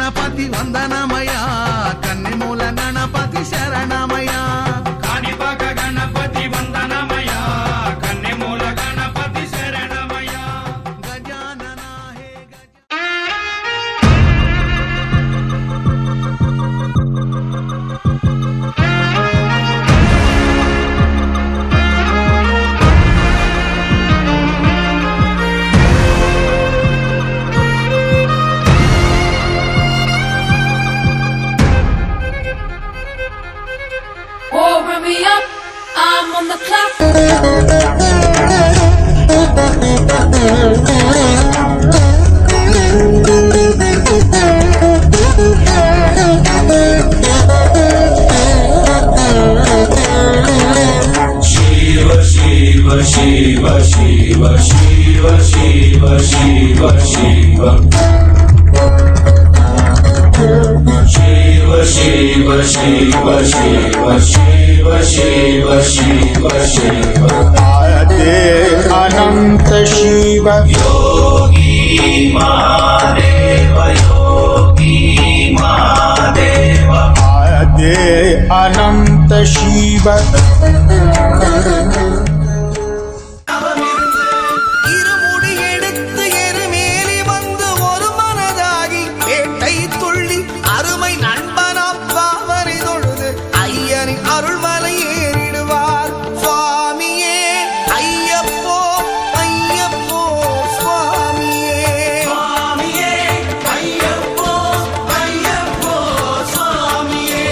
Ganapati వందనమయ కన్నెమూల Ganapati శరణమయ Kanipaka Ganapati వందనమయ కన్నెమూల Ganapati శరణమయ Gajanana hey Oh, bring me up, I'm on the clock. Shiva Shiva Shiva Shiva Shiva Shiva Shiva Shiva Shiva Shiva Shiva Shiva Shiva Shiva Shiva Shiva Ade Ananta Shiva Yogi Mahadeva Yogi Mahadeva Ade Ananta Shiva இருமுடி எடுத்து எருமேலி வந்து ஒரு மனதாகி வேட்டை துள்ளி அருமை நண்பனாம் பாவனை தொழுது ஐயனின் அருள்மலை ஏறிடுவார் சுவாமியே ஐயப்போ ஐயப்போ சுவாமியே சுவாமியே ஐயப்போ ஐயப்போ சுவாமியே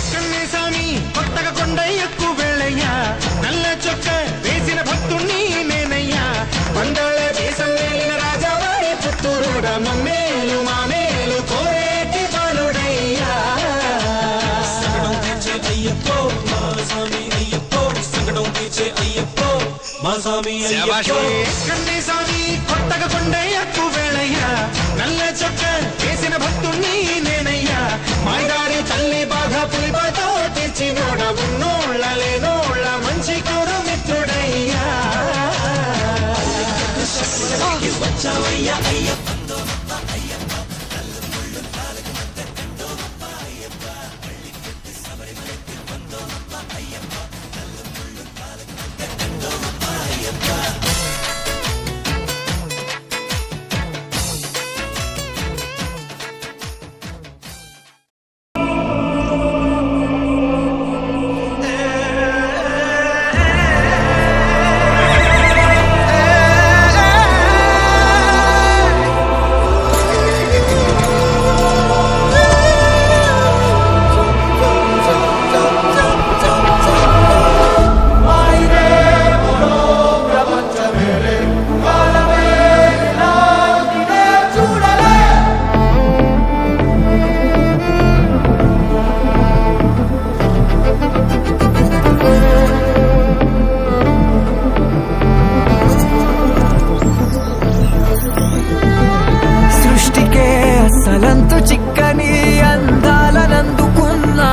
కన్నేసామి కొత్తగా కొండ ఎక్కువ వేళయ్యా నల్ల చొక్క వేసిన భక్తుణ్ణి నేనయ్యా మండల దేశం వేలిన రాజావారి పుత్తూరుడ మమ్మేలు మామేలు కోరేటి బాలుడయ్యా సంగడం తీర్చే అయ్యప్పో మా స్వామి అయ్యప్పో సంగడం తీర్చే అయ్యప్పో మా స్వామి అయ్యప్పో కన్నేసామి కొత్తగా కొండ ఎక్కువ వేళయ్యా నల్ల చొక్క వేసిన భక్తుణ్ణి నేనయ్యా మాయదారి తల్లి బాగా పులిపాతో తెచ్చినోడ ఉన్నోళ్ళ లేనోళ్ళ మంచి కోరు మిత్రుడయ్యా వచ్చావయ్యా అయ్యప్ప సృష్టికే అసలంతు చిక్కని అందాలనందుకున్నా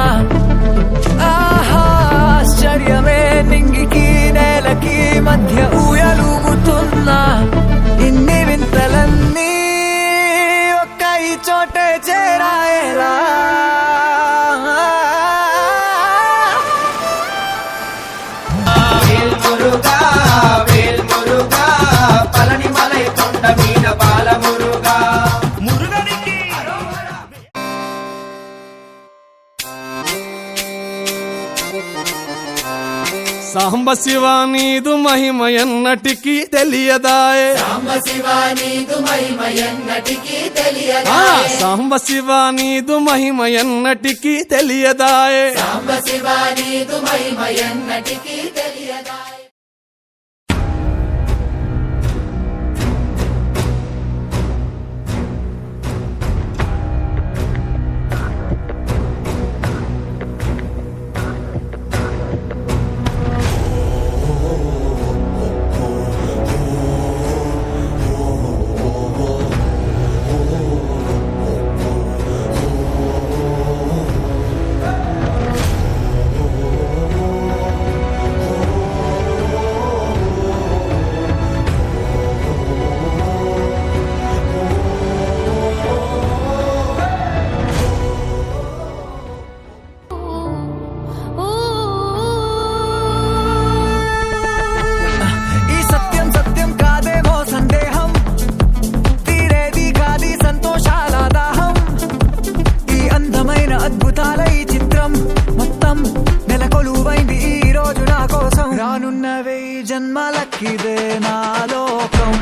ఆహా ఆశ్చర్యమే నింగికి నేలకి మధ్య ఊయలుగుతున్నా ఇన్ని వింతలన్నీ ఒక్క ఈ చోటే చేరాయేలా వేల్మురుగా వేల్మురుగా పళని మలై కొండ మీద బాలమురుగా మురుగనికి సాంబ శివ నీదు మహిమ ఎన్నటికీ తెలియదాయే సాంబ శివ నీదు మహిమ ఎన్నటికీ ఆ, తెలియదాయే సాంబ శివ నీదు మహిమ ఎన్నటికీ తెలియదాయే సాంబ శివ నీదు మహిమ ఎన్నటికీ తెలియదాయే ఇదే నా లోకం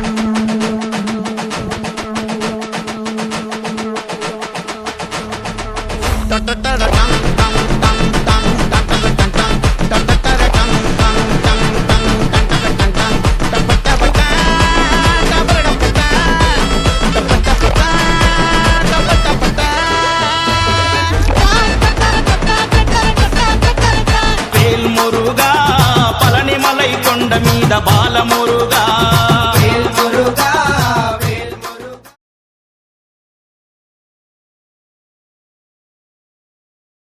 వేల్మురుగా పళనిమలై కొండ మీద బాలమురుగా